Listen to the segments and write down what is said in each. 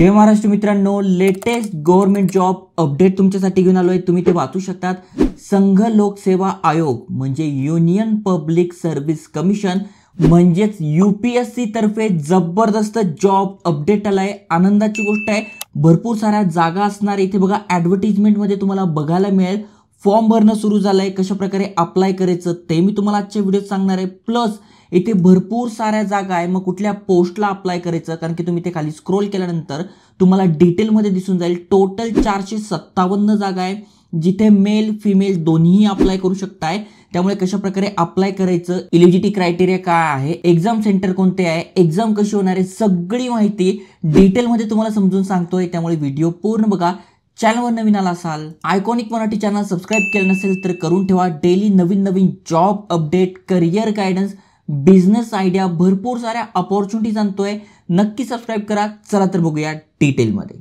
जय महाराष्ट्र मित्रांनो, latest government job update तुमच्यासाठी घेऊन आलोय. तुम्ही ते वाचू शकतात. संघ लोकसेवा आयोग म्हणजे युनियन पब्लिक सर्व्हिस कमिशन म्हणजेच UPSC तर्फे जबरदस्त जॉब अपडेट आलाय. आनंदाची गोष्ट आहे. भरपूर साऱ्या जागा असणार. इथे बघा ॲडव्हर्टाइजमेंट मध्ये तुम्हाला बघायला मिळेल. फॉर्म भरणं सुरू झालंय. कशा प्रकारे अप्लाय करायचं ते मी तुम्हाला आजच्या व्हिडिओत सांगणार आहे. प्लस इथे भरपूर साऱ्या जागा आहे. मग कुठल्या पोस्टला अप्लाय करायचं, कारण की तुम्ही ते खाली स्क्रोल केल्यानंतर तुम्हाला डिटेलमध्ये दिसून जाईल. टोटल 457 जागा आहे, जिथे मेल फिमेल दोन्ही अप्लाय करू शकताय. त्यामुळे कशा प्रकारे अप्लाय करायचं, एलिजिबिलिटी क्रायटेरिया काय आहे, एक्झाम सेंटर कोणते आहे, एक्झाम कशी होणार आहे, सगळी माहिती डिटेलमध्ये तुम्हाला समजून सांगतोय. त्यामुळे व्हिडिओ पूर्ण बघा. चॅनलवर नवीन आला असाल, आयकॉनिक मराठी चॅनल सबस्क्राईब केलं नसेल तर करून ठेवा. डेली नवीन नवीन job update, career guidance, business idea, भरपूर साऱ्या अपॉर्च्युनिटीज आणतोय. नक्की सबस्क्राईब करा. चला तर बघूया डिटेलमध्ये.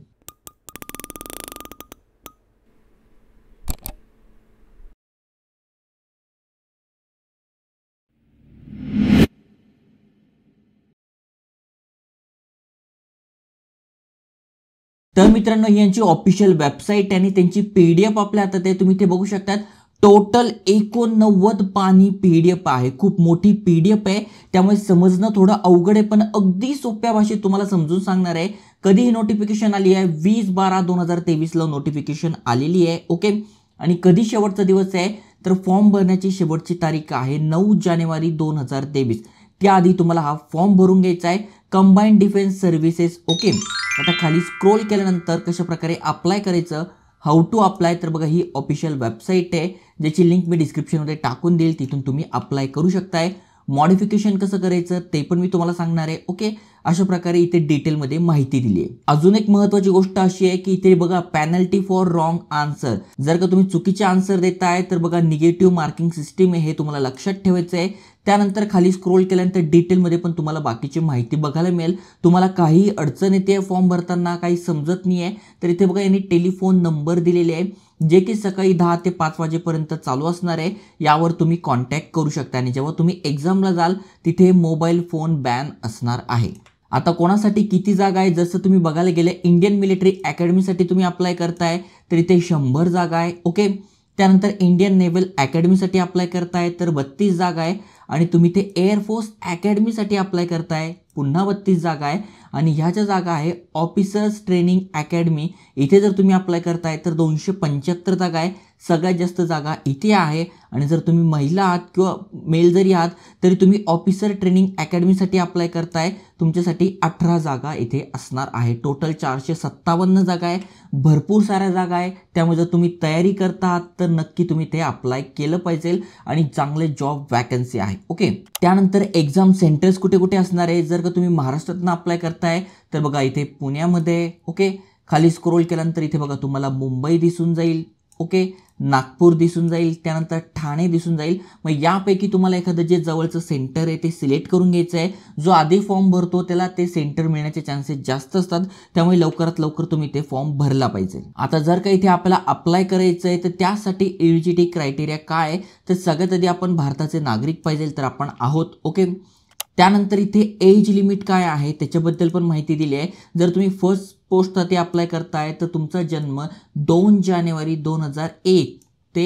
तर मित्रांनो, यांची ऑफिशियल वेबसाईट आणि त्यांची PDF आपल्या हातात आहे. तुम्ही ते बघू शकतात. टोटल 89 पानी PDF आहे. खूप मोठी PDF आहे. त्यामुळे समजणं थोडं अवघड आहे, पण अगदी सोप्या भाषेत तुम्हाला समजून सांगणार आहे. कधी ही नोटिफिकेशन आली आहे? 20/12/2023 ला नोटिफिकेशन आलेली आहे. ओके. आणि कधी शेवटचा दिवस आहे? तर फॉर्म भरण्याची शेवटची तारीख आहे 9 जानेवारी 2023. त्याआधी तुम्हाला हा फॉर्म भरून घ्यायचा आहे. Combined defence services. ओके. आता खाली स्क्रोल केल्यानंतर कशा प्रकारे अप्लाय करायचं, हाऊ टू अप्लाय, तर बघा ही ऑफिशियल वेबसाईट आहे, ज्याची लिंक मी डिस्क्रिप्शनमध्ये टाकून देईल. तिथून तुम्ही अप्लाय करू शकताय. मॉडिफिकेशन कसं करायचं ते पण मी तुम्हाला सांगणार आहे. ओके. अशा प्रकारे इथे डिटेलमध्ये माहिती दिली आहे. अजून एक महत्त्वाची गोष्ट अशी आहे की इथे बघा पेनल्टी फॉर रॉंग आन्सर. जर का तुम्ही चुकीचे आन्सर देताय तर बघा निगेटिव्ह मार्किंग सिस्टीम आहे, हे तुम्हाला लक्षात ठेवायचं आहे. त्यानंतर खाली स्क्रोल केल्यानंतर डिटेलमध्ये पण तुम्हाला बाकीची माहिती बघायला मिळेल. तुम्हाला काही अडचण येते फॉर्म भरताना, काही समजत नाही आहे, तर इथे बघा यांनी टेलिफोन नंबर दिलेले आहे, जे की सकाळी 10 ते 5 वाजेपर्यंत चालू असणार आहे. यावर तुम्ही कॉन्टॅक्ट करू शकता. आणि जेव्हा तुम्ही एक्झामला जाल तिथे मोबाईल फोन बॅन असणार आहे. आता कोणासाठी किती जागा आहे, जसं तुम्ही बघायला गेले इंडियन मिलिटरी अकॅडमीसाठी तुम्ही अप्लाय करताय तर इथे 100 जागा आहे. ओके. त्यानंतर इंडियन नेव्हल अकॅडमीसाठी अप्लाय करताय तर 32 जागा आहे. आणि तुम्ही ते एअरफोर्स अकॅडमीसाठी अप्लाय करताय, पुन्हा 32 जागा आहे. आणि ह्या ज्या जागा आहे ऑफिसर्स ट्रेनिंग अकॅडमी, इथे जर तुम्ही अप्लाय करताय तर 275 जागा आहे. सगळ्यात जास्त जागा इथे आहे. आणि जर तुम्ही महिला आहात किंवा मेल जरी आहात तरी तुम्ही ऑफिसर ट्रेनिंग अकॅडमीसाठी अप्लाय करताय, तुमच्यासाठी 18 जागा इथे असणार आहे. टोटल 457 जागा आहे. भरपूर साऱ्या जागा आहे. त्यामुळे जर तुम्ही तयारी करता आहात तर नक्की तुम्ही ते अप्लाय केलं पाहिजे. आणि चांगले जॉब वॅकन्सी आहे. ओके. त्यानंतर एक्झाम सेंटर्स कुठे कुठे असणार आहे, जर का तुम्ही महाराष्ट्रातून अप्लाय करताय तर बघा इथे पुण्यामध्ये. ओके. खाली स्क्रोल केल्यानंतर इथे बघा तुम्हाला मुंबई दिसून जाईल. ओके. नागपूर दिसून जाईल. त्यानंतर ठाणे दिसून जाईल. मग यापैकी तुम्हाला एखादं जे जवळचं सेंटर आहे ते सिलेक्ट करून घ्यायचं आहे. जो आधी फॉर्म भरतो त्याला ते सेंटर मिळण्याचे चान्सेस जास्त असतात. त्यामुळे लवकरात लवकर तुम्ही ते फॉर्म भरला पाहिजे. आता जर का इथे आपल्याला अप्लाय करायचं आहे तर त्यासाठी एलिजिबिलिटी क्रायटेरिया काय आहे, तर सगळ्यात आधी आपण भारताचे नागरिक पाहिजे तर आपण आहोत. ओके. त्यानंतर इथे एज लिमिट काय आहे त्याच्याबद्दल पण माहिती दिली आहे. जर तुम्ही फर्स्ट पोस्टसाठी अप्लाय करताय तर तुमचा जन्म 2 जानेवारी 2001 ते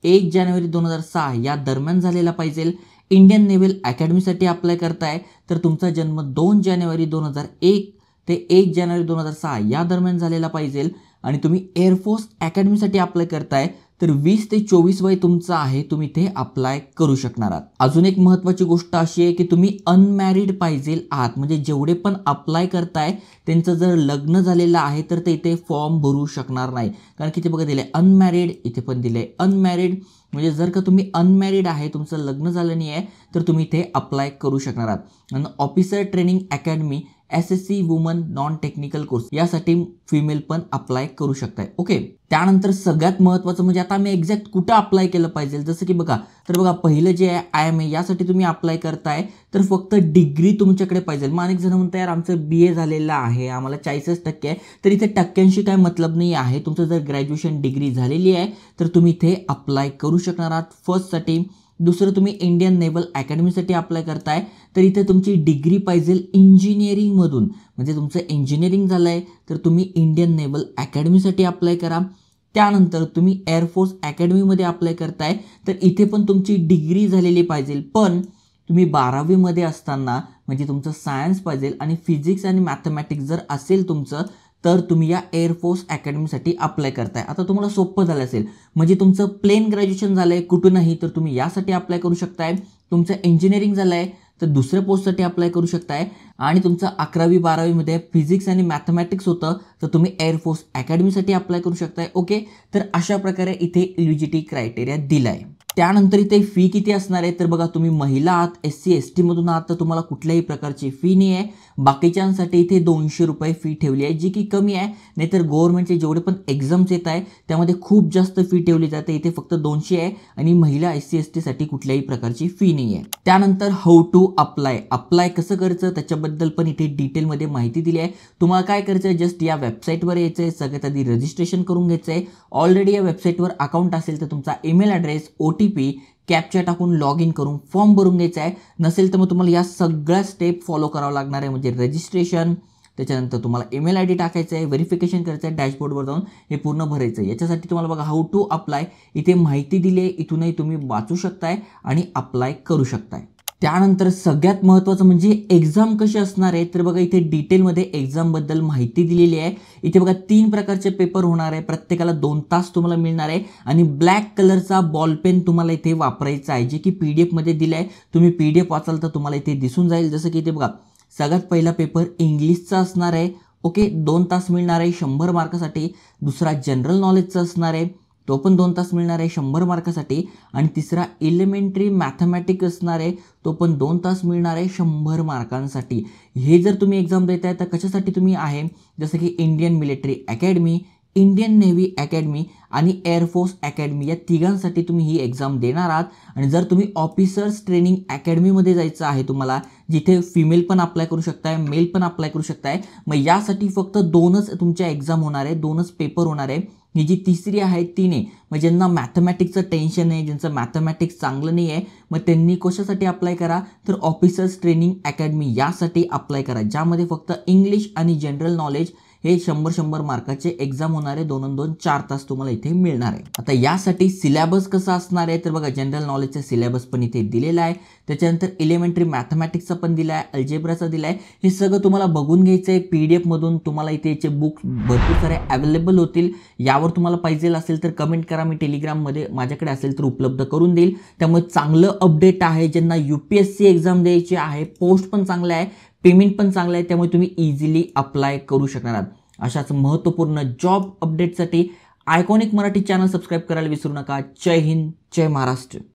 1 जानेवारी 2006 या दरम्यान झालेला पाहिजे. इंडियन नेव्हल अकॅडमीसाठी अप्लाय करताय तर तुमचा जन्म 2 जानेवारी 2001 ते 1 जानेवारी 2006 या दरम्यान झालेला पाहिजे. आणि तुम्ही एअरफोर्स अकॅडमीसाठी अप्लाय करताय तर 20 ते 24 वय तुमचं आहे, तुम्ही ते अप्लाय करू शकणार आहात. अजून एक महत्त्वाची गोष्ट अशी आहे की तुम्ही अनमॅरिड पाहिजे आहात. म्हणजे जेवढे पण अप्लाय करताय त्यांचं जर लग्न झालेलं आहे तर ते इथे फॉर्म भरू शकणार नाही. कारण की ते बघा दिले अनमॅरिड, इथे पण दिले अनमॅरिड. म्हणजे जर का तुम्ही अनमॅरिड आहे, तुमचं लग्न झालं नाही आहे, तर तुम्ही इथे अप्लाय करू शकणार आहात. आणि officer training academy SSC woman non technical course यासाठी फिमेल पण अप्लाय करू शकताय. ओके. त्यानंतर सगळ्यात महत्त्वाचं म्हणजे आता आम्ही एक्झॅक्ट कुठं अप्लाय केलं पाहिजे, जसं की बघा तर बघा पहिलं जे आहे IMA यासाठी तुम्ही अप्लाय करताय तर फक्त डिग्री तुमच्याकडे पाहिजे. मग अनेक जण म्हणतात यार आमचं BA झालेलं आहे, आम्हाला 40% आहे, तर इथे टक्क्यांशी काय मतलब नाही आहे. तुमचं जर ग्रॅज्युएशन डिग्री झालेली आहे तर तुम्ही इथे अप्लाय करू शकणार आहात. फर्स्टसाठी दुसरं तुम्ही इंडियन नेव्हल अकॅडमीसाठी अप्लाय करताय तर इथे तुमची डिग्री पाहिजे इंजिनिअरिंगमधून, म्हणजे तुमचं इंजिनिअरिंग झालं आहे तर तुम्ही इंडियन नेव्हल अकॅडमीसाठी अप्लाय करा. त्यानंतर तुम्ही एअरफोर्स अकॅडमीमध्ये अप्लाय करताय तर इथे पण तुमची डिग्री झालेली पाहिजे, पण तुम्ही 12वीमध्ये असताना म्हणजे तुमचं सायन्स पाहिजे आणि फिजिक्स आणि मॅथमॅटिक्स जर असेल तुमचं तर तुम्ही या एअरफोर्स अकॅडमीसाठी अप्लाय करताय. आता तुम्हाला सोपं झालं असेल, म्हणजे तुमचं प्लेन ग्रॅज्युएशन झालं आहे कुठूनही तर तुम्ही यासाठी अप्लाय करू शकताय. तुमचं इंजिनिअरिंग झालं आहे तर दुसऱ्या पोस्टसाठी अप्लाय करू शकताय आणि तुमचं 11वी-12वीमध्ये फिजिक्स आणि मॅथमॅटिक्स होतं तर तुम्ही एअरफोर्स अकॅडमीसाठी अप्लाय करू शकताय. ओके, तर अशा प्रकारे इथे एलिजिबिलिटी क्रायटेरिया दिला आहे. त्यानंतर इथे फी किती असणार आहे तर बघा, तुम्ही महिला आहात, SC ST मधून आहात तर तुम्हाला कुठल्याही प्रकारची फी नाही आहे. बाकीच्यांसाठी इथे 200 रुपये फी ठेवली आहे, जी की कमी आहे. नाहीतर गव्हर्नमेंटचे जेवढे पण एक्झाम्स येत आहे त्यामध्ये खूप जास्त फी ठेवली जाते, इथे फक्त 200 आहे आणि महिला SC ST साठी कुठल्याही प्रकारची फी नाही आहे. त्यानंतर हाऊ टू अप्लाय कसं करायचं त्याच्याबद्दल पण इथे डिटेलमध्ये माहिती दिली आहे. तुम्हाला काय करायचं आहे, जस्ट या वेबसाईटवर यायचं आहे, सगळ्यात आधी रजिस्ट्रेशन करून घ्यायचं आहे. ऑलरेडी या वेबसाईटवर अकाउंट असेल तर तुमचा ईमेल ॲड्रेस, OTP, कॅप्चा टाकून लॉग इन करून फॉर्म भरून घ्यायचा आहे. नसेल तर मग तुम्हाला या सगळ्या स्टेप फॉलो करावं लागणार आहे, म्हणजे रजिस्ट्रेशन, त्याच्यानंतर तुम्हाला ईमेल ID टाकायचं आहे, व्हेरिफिकेशन करायचं आहे, डॅशबोर्डवर जाऊन हे पूर्ण भरायचं आहे. याच्यासाठी तुम्हाला बघा हाऊ टू अप्लाय इथे माहिती दिली आहे, इथूनही तुम्ही वाचू शकताय आणि अप्लाय करू शकताय. त्यानंतर सगळ्यात महत्त्वाचं म्हणजे एक्झाम कशी असणार आहे तर बघा, इथे डिटेलमध्ये एक्झामबद्दल माहिती दिलेली आहे. इथे बघा 3 प्रकारचे पेपर होणार आहे, प्रत्येकाला 2 तास तुम्हाला मिळणार आहे आणि ब्लॅक कलरचा बॉल पेन तुम्हाला इथे वापरायचा आहे, जे की PDF मध्ये दिलं आहे. तुम्ही PDF वाचाल तर तुम्हाला इथे दिसून जाईल. जसं की इथे बघा, सगळ्यात पहिला पेपर इंग्लिशचा असणार आहे. ओके, 2 तास मिळणार आहे 100 मार्कासाठी. दुसरा जनरल नॉलेजचा असणार आहे, तो पण 2 तास मिळणार आहे 100 मार्कासाठी. आणि तिसरा एलिमेंटरी मॅथमॅटिक्स असणार आहे, तो पण 2 तास मिळणार आहे 100 मार्कांसाठी. हे जर तुम्ही एक्झाम देताय तर कशासाठी तुम्ही आहे, जसं की Indian military academy, Indian navy academy आणि एअरफोर्स अकॅडमी या तिघांसाठी तुम्ही ही एक्झाम देणार आहात. आणि जर तुम्ही ऑफिसर्स ट्रेनिंग अकॅडमीमध्ये जायचं आहे तुम्हाला, जिथे फिमेल पण अप्लाय करू शकताय, मेल पण अप्लाय करू शकताय, मग यासाठी फक्त 2च तुमच्या एक्झाम होणार आहे, 2च पेपर होणार आहे. ही जी तिसरी आहे ती नाही. मग ज्यांना मॅथमॅटिक्सचं टेन्शन आहे, ज्यांचं मॅथमॅटिक्स चांगलं नाही आहे, मग त्यांनी कशासाठी अप्लाय करा तर ऑफिसर्स ट्रेनिंग अकॅडमी यासाठी अप्लाय करा, ज्यामध्ये फक्त इंग्लिश आणि जनरल नॉलेज हे 100 मार्काचे एक्झाम होणार आहे. 2 4 तास तुम्हाला इथे मिळणार आहे. आता यासाठी सिलेबस कसा असणार आहे तर बघा, जनरल नॉलेजचा सिलेबस पण इथे दिलेला आहे. त्याच्यानंतर एलिमेंटरी मॅथमॅटिक्सचा पण दिला आहे, अल्जेब्राचा दिला आहे. हे सगळं तुम्हाला बघून घ्यायचं आहे PDF मधून. तुम्हाला इथे याचे बुक्स भरपूर सारे अवेलेबल होतील. यावर तुम्हाला पाहिजे असेल तर कमेंट करा, मी टेलिग्राममध्ये माझ्याकडे असेल तर उपलब्ध करून देईल. त्यामुळे चांगलं अपडेट आहे. ज्यांना UPSC एक्झाम द्यायची आहे, पोस्ट पण चांगले आहे, पेमेंट पण चांगलं आहे, त्यामुळे तुम्ही इझिली अप्लाय करू शकणार आहात. अशाच महत्त्वपूर्ण जॉब अपडेटसाठी आयकॉनिक मराठी चॅनल सबस्क्राईब करायला विसरू नका. जय हिंद, जय महाराष्ट्र.